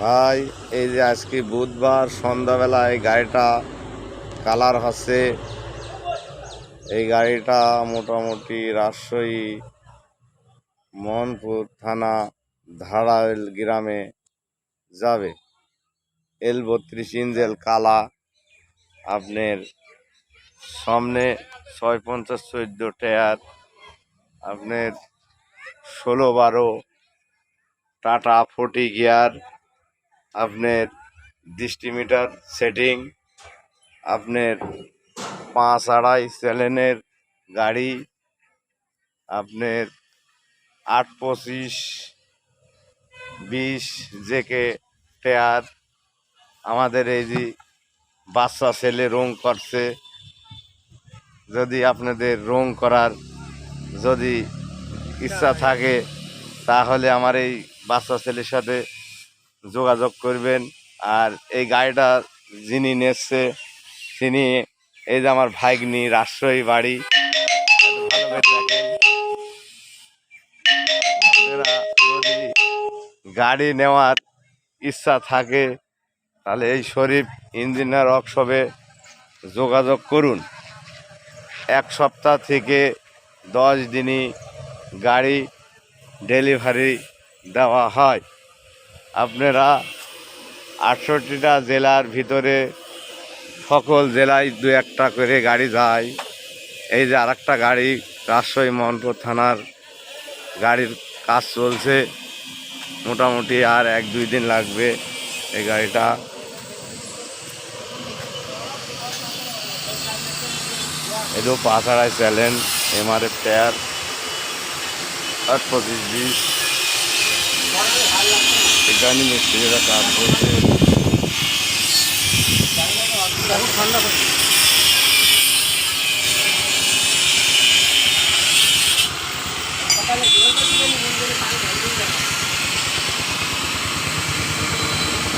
ভাই এই যে আজকে বুধবার সন্ধ্যাবেলায় গাড়িটা কালার হচ্ছে। এই গাড়িটা মোটামুটি রাজশাহী মোহনপুর থানা ধারাইল গ্রামে যাবে। L32 ইঞ্জেল কালা, আপনার সামনে 650-14 টায়ার, আপনার 16-12 টাটা 40 গিয়ার, আপনার ডিস্ট্রিমিটার সেটিং, আপনার 5.5 স্যালেনের গাড়ি, আপনার 8-25-20 জেকে টায়ার। আমাদের এই যে বাচ্চা ছেলে রং করছে, যদি আপনাদের রং করার যদি ইচ্ছা থাকে তাহলে আমার এই বাচ্চা ছেলের সাথে যোগাযোগ করবেন। আর এই গাড়িটা যিনি নিচ্ছে তিনি এই যে আমার ভাগ্নি, রাজশাহী বাড়ি। ভালো করে দেখেন, আপনারা যদি গাড়ি নেওয়ার ইচ্ছা থাকে তাহলে এই শরীফ ইঞ্জিনিয়ার ওয়ার্কশপে যোগাযোগ করুন। 1 সপ্তাহ থেকে 10 দিনই গাড়ি ডেলিভারি দেওয়া হয়। আপনারা 68টা জেলার ভিতরে সকল জেলায় 2-1টা করে গাড়ি যায়। এই যে আরেকটা গাড়ি রাজশাহী মোহনপুর থানার গাড়ির কাজ চলছে, মোটামুটি আর 1-2 দিন লাগবে এই গাড়িটা। এটাও 5.5 স্যালেন, MRF টায়ার, 8-25-20। এখানে মিস্ত্রিরা কাজ করছে।